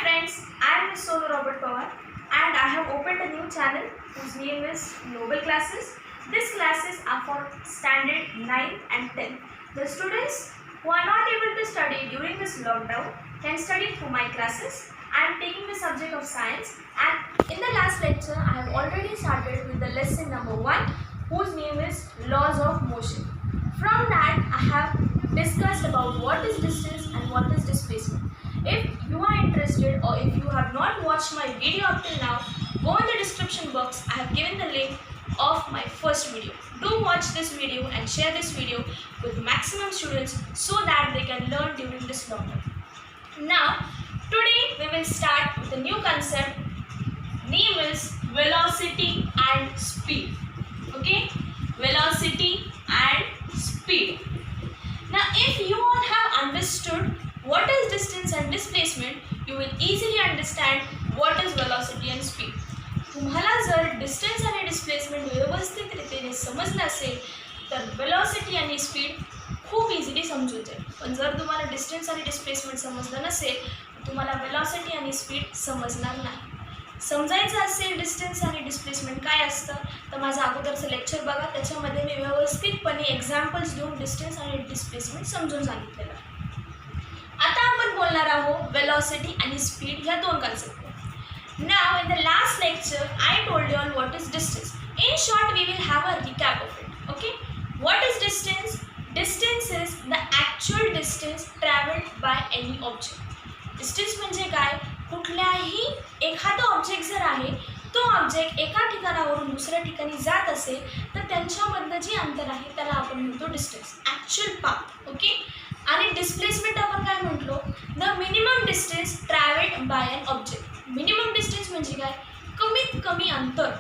friends, I am Ms. Sonu Robert Pawar and I have opened a new channel whose name is Noble Classes. These classes are for standard 9th and 10th. The students who are not able to study during this lockdown can study through my classes. I am taking the subject of science, and in the last lecture I have already started with the lesson number 1 whose name is Laws of Motion. From that I have discussed about what is distance and what is displacement. If you are interested or if you have not watched my video up till now, go in the description box. I have given the link of my first video. Do watch this video and share this video with maximum students so that they can learn during this lockdown. Now, today we will start with a new concept. Name is velocity and speed. Okay? Velocity and speed. Now, if you all have understood what is distance and displacement, you will easily understand what is velocity and speed. तुम्हाला जर distance आणि displacement व्यवस्थित रीतीने समजलं असेल तर velocity आणि speed खूप इझिली समजून जाईल. पण जर तुम्हाला डिस्टन्स आणि डिस्प्लेसमेंट समजलं नसेल तर तुम्हाला वेलॉसिटी आणि स्पीड समजणार नाही. समजायचं असेल डिस्टन्स आणि डिस्प्लेसमेंट काय असतं तर माझं अगोदरचं लेक्चर बघा. त्याच्यामध्ये मी व्यवस्थितपणे एक्झाम्पल्स देऊन डिस्टन्स आणि डिस्प्लेसमेंट समजून सांगितलेलं आहे. आता आपण बोलणार आहोत वेलॉसिटी आणि स्पीड ह्या दोन concept. Now in the last lecture I told you all what is distance. In short we will have a recap of it. Okay, what is distance? Distance is the actual distance traveled by any object. Distance म्हणजे काय? कुठल्याही एखादा object जर आहे तो object एका ठिकाणावरून दुसऱ्या ठिकाणी जात असेल तर त्यांच्यामधलं जे अंतर आहे त्याला आपण म्हणतो डिस्टन्स, ॲक्च्युअल पाथ. ओके, आणि डिस्प्लेसमेंट आपण काय म्हटलो? The minimum distance travelled by an object. Minimum distance म्हणजे काय? कमीत कमी अंतर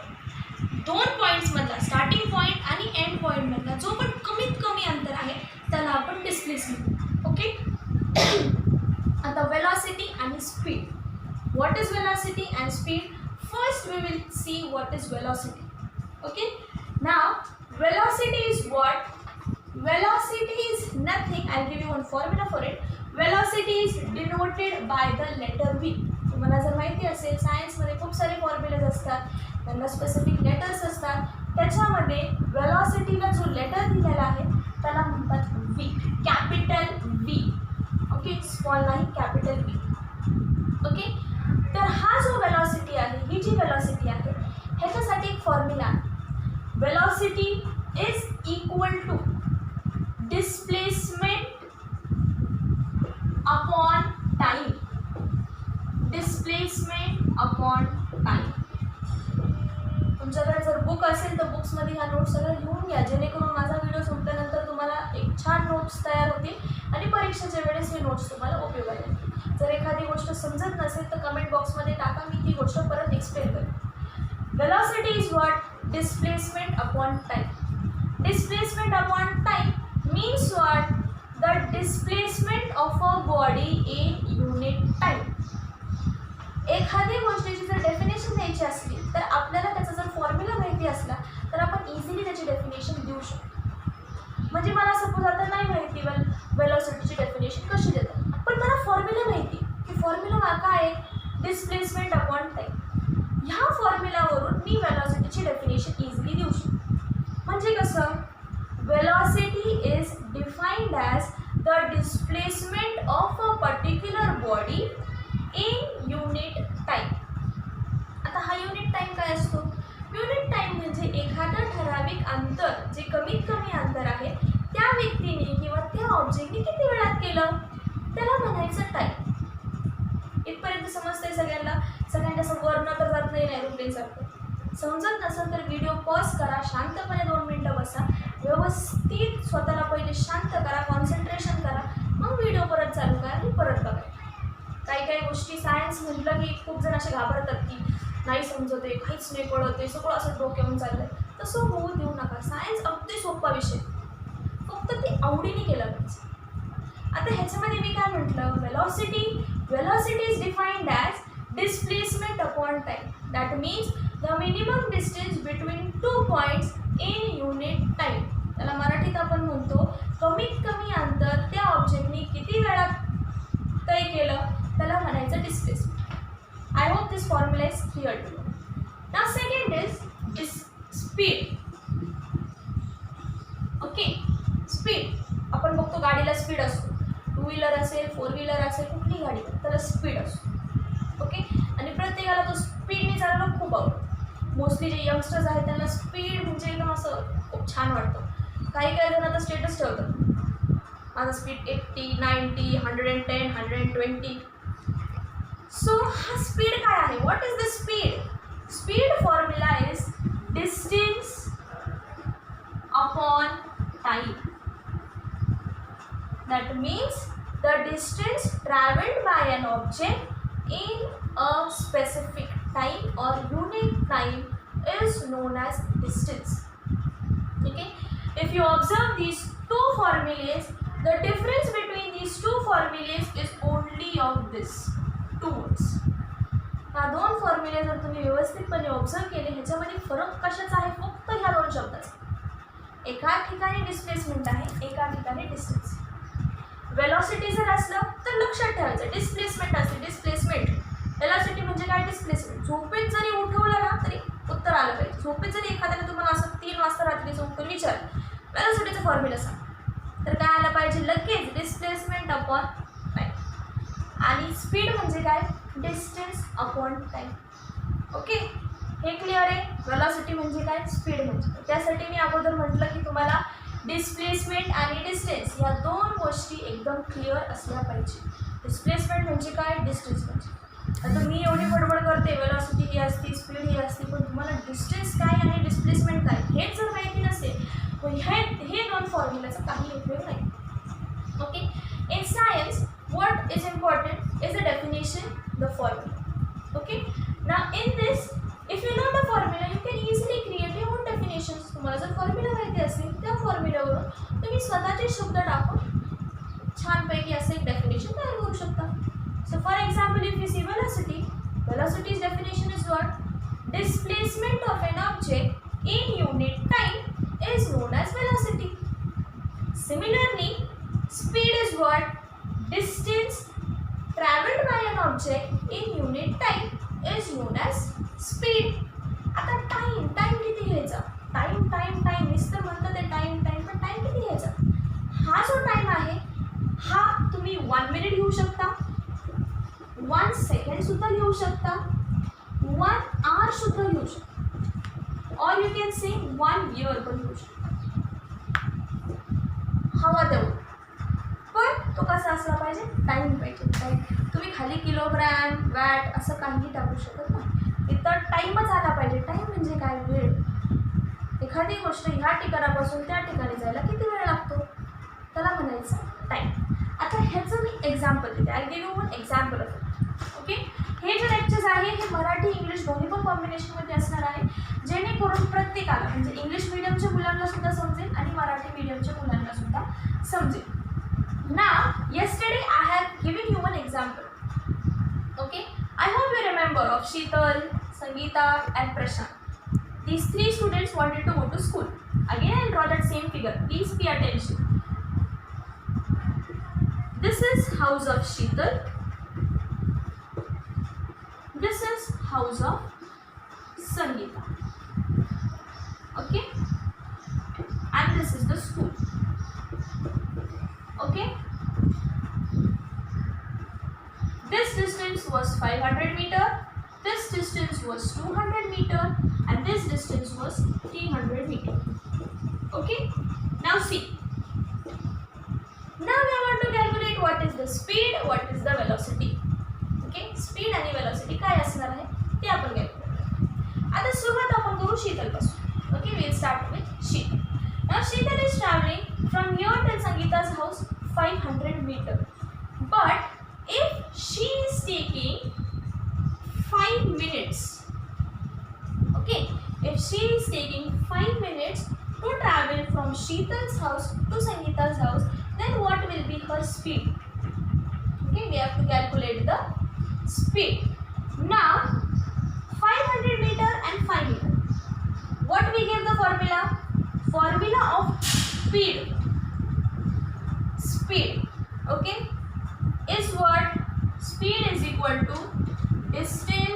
दोन पॉईंट्समधला, स्टार्टिंग पॉईंट आणि एंड पॉईंटमधला जो पण कमीत कमी अंतर आहे त्याला आपण डिस्प्लेसमेंट. ओके, आता वेलॉसिटी आणि speed. What is velocity and speed? First we will see what is velocity. Okay, नाव velocity is what? Velocity is nothing. I'll give you one formula for it. Velocity is denoted by the letter V. तुम्हाला जर माहिती असेल सायन्समध्ये खूप सारे formulas असतात, त्यांना स्पेसिफिक लेटर्स असतात. त्याच्यामध्ये वेलॉसिटीला जो लेटर दिलेला आहे त्याला म्हणतात V, capital V. Okay, small नाही, कॅपिटल V. ओके, तर हा जो वेलॉसिटी आहे, ही जी वेलॉसिटी आहे ह्याच्यासाठी एक फॉर्म्युला आहे. Velocity is equal to displacement upon time. Displacement upon time. तुमच्याकडे जर बुक असेल तर बुक्समध्ये ह्या नोट्स सगळ्या लिहून घ्या, जेणेकरून माझा व्हिडिओ संपल्यानंतर तुम्हाला एक छान नोट्स तयार होतील आणि परीक्षेच्या वेळेस हे नोट्स तुम्हाला उपयोगात येतील. जर एखादी गोष्ट समजत नसेल तर कमेंट बॉक्समध्ये टाका, मी ती गोष्ट परत एक्सप्लेन करेन. Velocity is what? Displacement upon time. Displacement upon time means what? The displacement of a body in unit time. एखाद्या गोष्टीची जर डेफिनेशन द्यायची असली तर आपल्याला त्याचा जर फॉर्म्युला माहिती असला तर आपण इझिली त्याची डेफिनेशन देऊ शकतो. म्हणजे मला सपोज आता नाही माहिती वेलॉसिटीची डेफिनेशन कशी देतात, पण मला फॉर्म्युला माहिती की फॉर्म्युला काय आहे? Displacement upon time. ह्या फॉर्म्युलावरून मी वेलॉसिटीची डेफिनेशन इझिली देऊ शकतो. म्हणजे कसं? Velocity is defined as the displacement of a particular body in unit time. आता हा युनिट टाईम काय असतो? युनिट टाईम म्हणजे एखादं ठराविक अंतर, जे कमीत कमी अंतर आहे त्या व्यक्तीने किंवा त्या ऑब्जेक्टने किती वेळात केलं त्याला म्हणायचं टाईम. इथपर्यंत समजतंय सगळ्यांना? सगळ्यांच्या असं वर्ण तर जात नाही एरोप्लेनसारखं. समजत नसेल तर व्हिडिओ पॉज करा, शांतपणे 2 मिनटं बसा, व्यवस्थित स्वतःला पहिले शांत करा, कॉन्सन्ट्रेशन करा, मग व्हिडिओ परत चालू करा आणि परत बघा. काही काही गोष्टी सायन्स म्हटलं की खूप जण असे घाबरतात की नाही समजत आहे, काहीच नाही कळत आहे, सगळं असं डोक्यावरून चाललं आहे. तसं होऊ देऊ नका. सायन्स अगदी सोपा विषय, फक्त ते आवडीने केलं पाहिजे. आता ह्याच्यामध्ये मी काय म्हटलं? Velocity is defined as displacement upon time. That means the minimum distance between two points in unit time. त्याला मराठीत आपण म्हणतो कमीत कमी अंतर त्या ऑब्जेक्टने किती वेळात तय केलं त्याला म्हणायचं displacement. I hope this formula is clear to you. Now second is speed. Okay, speed. आपण बघतो गाडीला स्पीड असतो, टू व्हीलर असेल, फोर व्हीलर असेल, कुठली गाडी त्याला स्पीड असतो. ओके, आणि प्रत्येकाला तो स्पीडने चालवणं खूप आवडतं. मोस्टली जे यंगस्टर्स आहेत त्यांना स्पीड म्हणजे एकदम असं खूप छान वाटतं. काही काही जण आता स्टेटस ठेवतात, माझा स्पीड 80, 90, 110, 120. सो हा स्पीड काय आहे? What is the speed? Speed formula is distance upon time. That means the distance traveled by an object in a specific time or unit time is known as distance. Okay, if you observe these two formulas, the difference between these two formulas is only of this two words. ह्या दोन फॉर्म्युले जर तुम्ही व्यवस्थितपणे observe केले, ह्याच्यामध्ये फरक कशाचा आहे? फक्त ह्या दोन शब्दाचा. एका ठिकाणी डिस्प्लेसमेंट आहे, एका ठिकाणी डिस्टन्स. वेलॉसिटी जर असलं तर लक्षात ठेवायचं, डिस्प्लेसमेंट असते. डिस्प्लेसमेंट, वेलॉसिटी म्हणजे काय? डिस्प्लेसमेंट. झोपेत जरी उठवलं ना तरी उत्तर आलं पाहिजे. झोपेत जरी एखाद्याने तुम्हाला असं 3 वाजता रात्री झोपून विचारलं वेलॉसिटीचा फॉर्म्युला सांग, तर काय आलं पाहिजे? लगेच डिस्प्लेसमेंट अपॉन टाईम. आणि स्पीड म्हणजे काय? Distance upon time. ओके, हे क्लिअर आहे? वेलॉसिटी म्हणजे काय? स्पीड म्हणजे. त्यासाठी मी अगोदर म्हटलं की तुम्हाला डिस्प्लेसमेंट आणि डिस्टन्स या दोन गोष्टी एकदम क्लिअर असल्या पाहिजे. डिस्प्लेसमेंट म्हणजे काय? डिस्टन्स म्हणजे. आता मी एवढी बडबड करते, वेलॉसिटी ही असते, स्पीड ही असते, पण तुम्हाला डिस्टन्स काय आणि डिस्प्लेसमेंट काय हेच जर माहिती नसेल, मग हे दोन फॉर्म्युलाचा काही उपयोग नाही. Okay, in science what is important is the definition, the formula. Okay, now in this, if you know the formula, you can easily create your own definitions. तुम्हाला जर फॉर्म्युला माहिती असेल, त्या फॉर्म्युलावरून तुम्ही स्वतःचे शब्द टाकून छानपैकी असं एक डेफिनेशन तयार करू शकता. So for example, if you see velocity, velocity's definition is what? Displacement of an object in unit time is known as velocity. Similarly, speed is what? Distance traveled by an object in unit time is known as speed. आता time किती घ्यायचा? Time नुसतं म्हणतं ते time, पण time किती घ्यायचा? हा जो टाइम आहे हा तुम्ही 1 मिनिट घेऊ शकता, 1 सेकंड सुद्धा घेऊ शकता, 1 आवर सुद्धा घेऊ शकता, और यू कॅन से 1 इयर पण घेऊ शकता. हवा तेवढं, पण तो कसा असला पाहिजे? टाइम पाहिजे. टाइम तुम्ही खाली किलोग्रॅम, वॅट असं काहीही टाकू शकत नाही, इथं टाईमच आला पाहिजे. टाईम म्हणजे काय? वेळ. एखादी गोष्ट ह्या ठिकाणापासून त्या ठिकाणी जायला किती वेळ लागतो, त्याला म्हणायचं टाईम. आता ह्याचं मी एक्झाम्पल देते. I give you one example of it. Okay, हे जे लेक्चर्स आहे हे मराठी इंग्लिश दोन्ही पण कॉम्बिनेशनमध्ये असणार आहे, जेणेकरून प्रत्येकाला म्हणजे इंग्लिश मीडियमच्या मुलांना सुद्धा समजेल आणि मराठी मीडियमच्या मुलांना सुद्धा समजेल. Now, yesterday I have given you one example. Okay, I hope you remember of Sheetal, Sangeeta and Prashant. These 3 students wanted to go to school. Again, I'll draw that same figure. Please pay attention. This is house of Sheetal. This is house of Sangeeta. Okay, and this is the school. Okay, this distance was 500 meter, this distance was 200 meter, and this distance was 300 meter. Okay, now see, now we want to calculate what is the speed, what is the velocity. Okay, speed आणि velocity काय असणार आहे ते आपण calculate करूया. आता सुरुवात आपण करू शीतल पासून. Okay, we'll start with Sheetal. Now Sheetal is traveling from here till Sangeeta's house 500 meter. But if she is taking 5 minutes, okay, if she is taking 5 minutes to travel from Sheetal's house to Sangeeta's house, then what will be her speed? Okay, we have to calculate the speed. Now 500 meter and 5 meter. What we give the formula? Formula of speed. Speed, okay, is what? Speed is equal to distance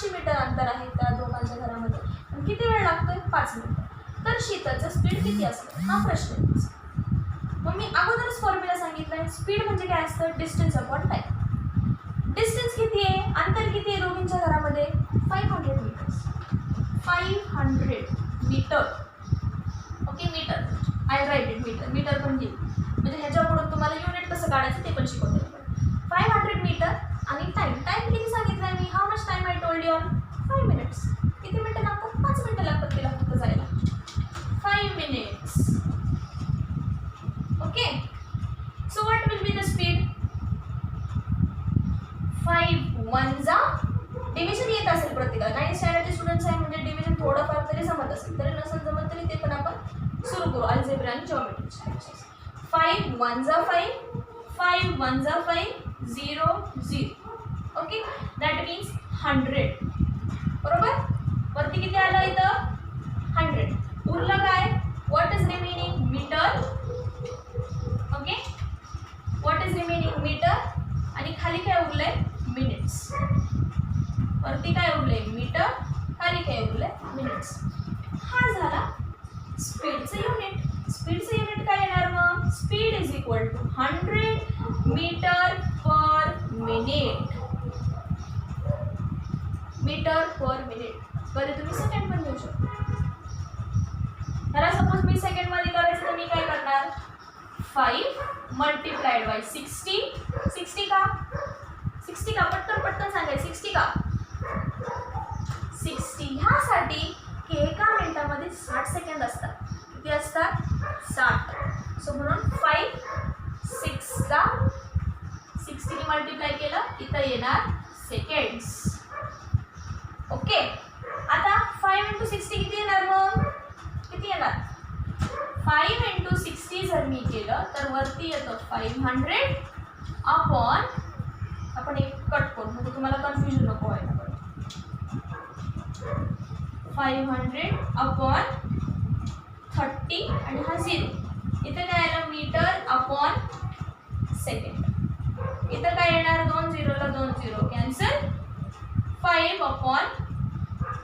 500 metre अंतर आहे त्या दोघांच्या घरामध्ये, आणि किती वेळ लागतोय 5 मिनिटं. तर शीतलचं स्पीड किती असतं हा प्रश्न आहे. मग मी अगोदरच फॉर्म्युला सांगितलाय, स्पीड म्हणजे काय असतं, डिस्टन्स अपॉन टाइम. डिस्टन्स किती आहे, अंतर किती आहे दोघींच्या घरामध्ये, 500 metres. 500 metre. Okay, metre I write it, metre. Metre पण घेईल म्हणजे ह्याच्याकडून तुम्हाला युनिट कसं काढायचं ते पण शिकवते. 500 मीटर आणि टाइम. टाइम किती सांगितलं मी, how much time I told you on, 5 minutes. किती मिनटं लागतात, 5 मिनटं लागतात तिला फक्त जायला, 5 minutes. Okay, so what will be the speed, 5 1 जा, डिव्हिजन येत असेल प्रत्येकाला, 9th स्टँडर्डचे स्टुडंट्स आहे म्हणजे डिव्हिजन थोडंफार तरी जमत असेल, तरी नसेल जमत तरी ते पण आपण सुरू करू अल्जेब्रा आणि जॉमेट्री. 5 1 जा 5, 5 1 जा 5, 0 0. Okay, that means 100. बरोबर, वरती किती आलं इथं 100. उरलं काय, what is remaining, metre. Okay, what is remaining, metre. आणि खाली काय उरलंय, मिनिट्स. वरती काय उरले, मीटर, खाली काय उरले, मिनिट्स. हा झाला स्पीडचं युनिट. स्पीडचं युनिट काय येणार मग, speed is equal to 100 metre per minute. Metre per minute. कधी तुम्ही सेकंड पण घेऊ शकता. त्याला सपोज मी सेकंड मध्ये करायचं तर मी काय करणार, 5 मल्टिप्लाइड बाय 60. 60 का, 60 का, पटकन पटकन सांगायचं, 60 का, 60 ह्यासाठी की एका मिनिटामध्ये 60 सेकंड असतात. किती असतात, 60. सो म्हणून 5 6 चा 60 ने मल्टिप्लाय केलं इथं येणार सेकंड्स. ओके, आता 5 × 60 किती येणार मग, किती येणार, 5 × 60 जर मी केलं तर वरती येतं 500 अपॉन, आपण एक कट करू म्हणजे तुम्हाला कन्फ्युजन नको व्हायला. 500 अपॉन 30 आणि हा 0. इथं काय आलं, मीटर अपॉन सेकंड. इथं काय येणार, 2 0ला 2 0 कॅन्सल. 5 अपॉन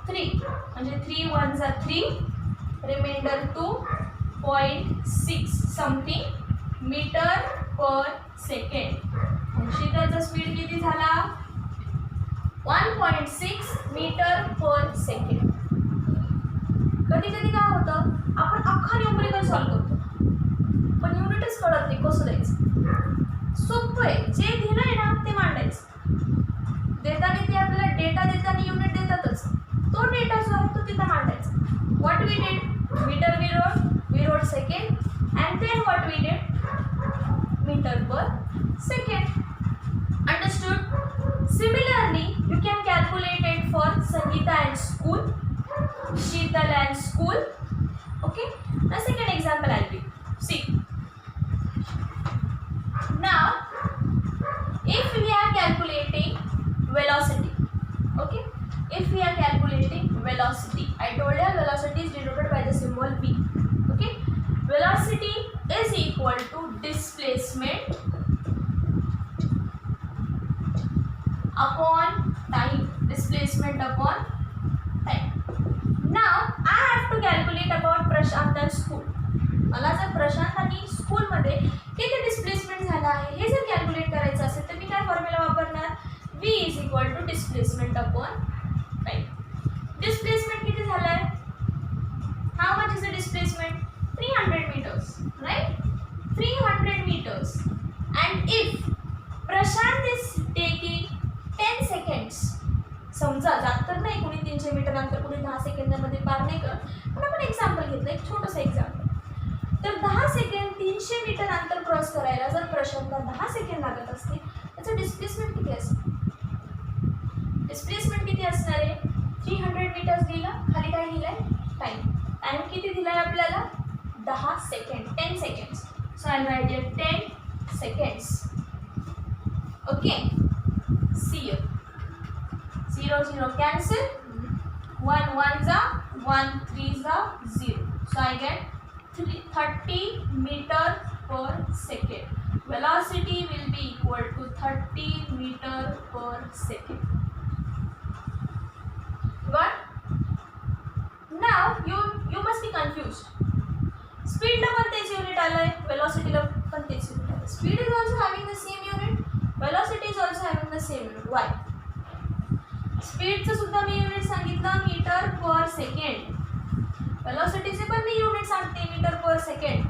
3 म्हणजे 3 1 जा 3, reminder 2.6 something metre per second. शीतलचा speed किती झाला, 1.6 मीटर पर सेकंड. कधी कधी काय होतं, आपण अख्खा न्यूमरिकल सॉल्व करतो पण युनिटच कळत नाही कसं द्यायचं. सोपं आहे, जे दिलंय ना ते मांडायचं. देताना ते आपल्याला डेटा देताना युनिट देतातच, तो डेटा जो आहे तो तिथं मांडायचा. What we did, metre we wrote second and then what we did, metre per second. Understood? Similarly, you can calculate it for Sangeeta and school, Sheetal and school. Okay? The second example I'll give. See. Now, if we are calculating velocity, okay? If we are calculating velocity, I told you velocity is denoted by the symbol v. Okay? Velocity is equal to displacement upon time. Displacement upon time. Now I have to calculate about Prashant and school. मला जर प्रशांत आणि स्कूलमध्ये किती displacement झाला आहे हे जर calculate करायचं असेल तर मी काय फॉर्म्युला वापरणार, v is equal to displacement upon time. Displacement किती झालं आहे, how much is the displacement, 300 meters, right? 300 meters. And if Prashant is taking 10 seconds, समजा जात तर नाही कोणी 300 मीटर अंतर कोणी 10 सेकंदामध्ये पार नाही करत, पण आपण एक्झाम्पल घेतलं, एक छोटंसं एक्झाम्पल. तर 10 सेकंड 300 मीटर अंतर क्रॉस करायला जर प्रशांतला 10 सेकंड लागत असतील, त्याचं डिस्प्लेसमेंट किती असेल, डिस्प्लेसमेंट किती असणार आहे, 300 मीटर्स दिलं, खाली काय दिलं आहे टाईम. टाईम किती दिला आहे आपल्याला, 10 second, 10 seconds. So I write here 10 seconds. Okay, see you. 0 0 cancel, 1 1 जा 1 3 जा 0. So I get 30 meter per second. Velocity will be equal to 30 meter per second. Got? Now you must be confused. Speed ला पण तेच unit आलंय, velocity ला पण तेच unit आलंय. Speed is also having the same unit, velocity is also having the same unit. Why? स्पीडचं सुद्धा मी unit सांगितलं मीटर पर सेकंड, वेलॉसिटीचे पण मी युनिट सांगते मीटर पर सेकंड.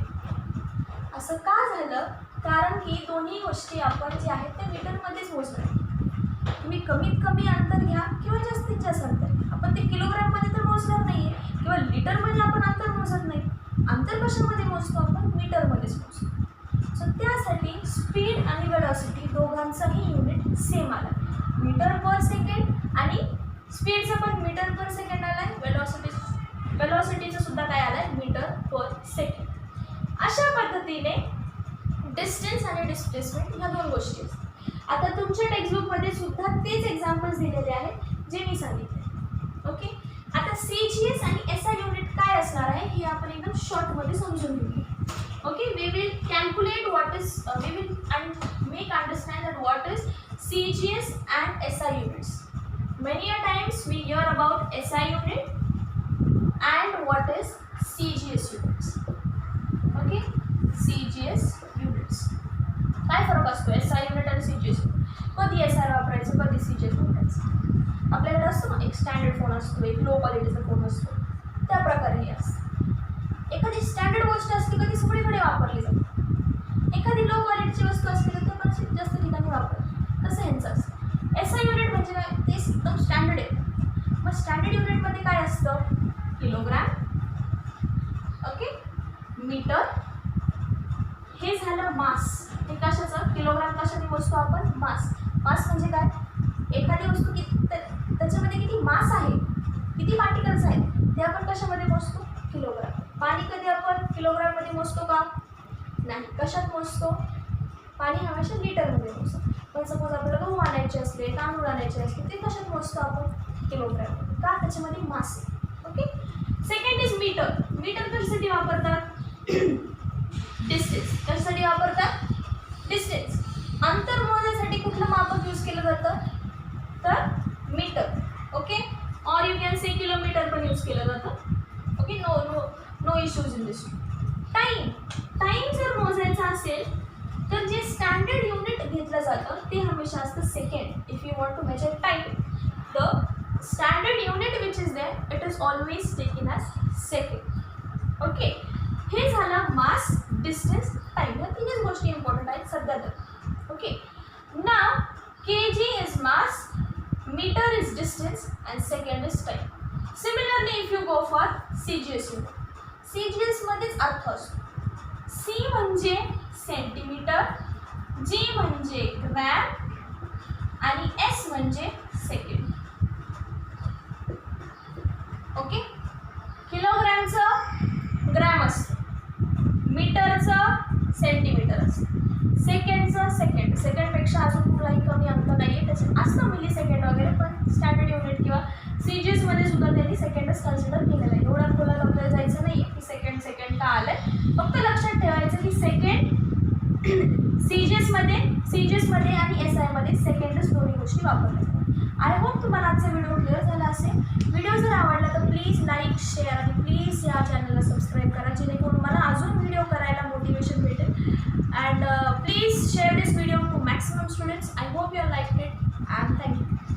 असं का झालं? कारण की दोन्ही गोष्टी आपण जे आहेत ते मीटरमध्येच मोजणार. तुम्ही कमीत कमी अंतर घ्या किंवा जास्तीत जास्त अंतर घ्या, आपण ते किलोग्राममध्ये तर मोजणार नाही आहे किंवा लिटरमध्ये आपण अंतर मोजत नाही. अंतर कशामध्ये मोजतो? आपण मीटरमध्येच मोजतो. सो त्यासाठी स्पीड आणि वेलॉसिटी दोघांचाही युनिट सेम आला, मीटर पर सेकंड, आणि स्पीडचं पण मीटर पर सेकंड आलाय, वेलॉसिटीचं सुद्धा काय आलाय? Metre per second. अशा पद्धतीने डिस्टन्स आणि डिस्प्लेसमेंट ह्या दोन गोष्टी असतात. आता तुमच्या टेक्स्टबुकमध्ये सुद्धा तेच एक्झाम्पल्स दिलेले आहेत जे मी सांगितले. ओके, आता CGS आणि SI युनिट काय असणार आहे हे आपण एकदम शॉर्टमध्ये समजून घेऊया. Okay, we will calculate what is we will and make understand that what is CGS and SI units. Many a times we hear about SI unit and what is CGS units. Okay, CGS units. काय फरक असतो SI unit आणि CGS unit? कधी SI वापरायचं, कधी CGS वापरायचं? आपल्याकडे असतो ना एक स्टँडर्ड फोन असतो, एक लो क्वालिटीचा फोन असतो, त्या प्रकारे हे असतं. एखादी स्टँडर्ड गोष्ट असते कधी सगळीकडे वापरली जाते, एखादी लो क्वालिटीची वस्तू असते तर पण जास्त ठिकाणी वापरतात. तसं ह्यांचं असतं. SI युनिट म्हणजे काय? ते एकदम स्टँडर्ड आहे. मग स्टँडर्ड युनिटमध्ये काय असतं? किलोग्रॅम, ओके, मीटर, हे झालं मास. हे कशाचं? किलोग्रॅम कशाने मोजतो आपण? मास. मास म्हणजे काय? एखादी वस्तू त्याच्यामध्ये किती मास आहे, किती पार्टिकल्स आहेत ते आपण कशामध्ये मोजतो? किलोग्राम. पाणी कधी आपण किलोग्राममध्ये मोजतो का? नाही. कशात मोजतो? पाणी हमेशा लिटरमध्ये मोजतो. पण सपोज आपल्याला गहू आणायचे असले, तांदूळ आणायचे असले, ते कशात मोजतो आपण? किलोग्राम. का? त्याच्यामध्ये मास आहे. Okay. Second is metre. Metre कशासाठी वापरतात? डिस्टन्स. कशासाठी वापरतात? डिस्टन्स. अंतर मोजण्यासाठी कुठलं मापक यूज केलं जातं? तर मीटर. ओके, और यू कॅन से किलोमीटर पण यूज केलं जातं. Okay, no issues in this. Time जर मोजायचा असेल तर जे स्टँडर्ड युनिट घेतलं जातं ते हमेशा असतं second. If you want to measure time, the standard unit which is there it is always taken as second. Okay, हे झालं मास, डिस्टन्स, टाईम. ह्या तीनच गोष्टी इम्पॉर्टंट आहेत सध्या तर. Okay, now kg is mass, meter is distance and second is time. Similarly, if you go for CGS unit, CGS मध्येच अर्थ असतो. C म्हणजे सेंटीमीटर, G म्हणजे ग्रॅम आणि S म्हणजे सेकंड. ओके, किलोग्रॅमचं ग्रॅम असतं, मीटरचं सेंटीमीटर असतं, सेकंडचं सेकंडपेक्षा अजून कुठलाही कमी अंक नाही आहे. त्याच्यात असतं मिली सेकंड वगैरे, पण स्टँडर्ड युनिट किंवा CGSमध्ये सुद्धा त्यांनी सेकंडच कन्सिडर केलेलं आहे. एवढा खोलात आपल्याला जायचं नाही की सेकंड का आलं आहे. फक्त लक्षात ठेवायचं की सेकंड CGSमध्ये आणि SIमध्ये सेकंडच दोन्ही गोष्टी वापरल्या जातात. आय होप तुम्हाला आजचा व्हिडिओ क्लिअर झाला असेल. व्हिडिओ जर आवडला तर प्लीज लाईक, शेअर आणि प्लीज या चॅनलला सबस्क्राईब करा, जेणेकरून मला अजून व्हिडिओ करायला मोटिवेशन भेटेल. And please share this video to maximum students. I hope you liked it and thank you.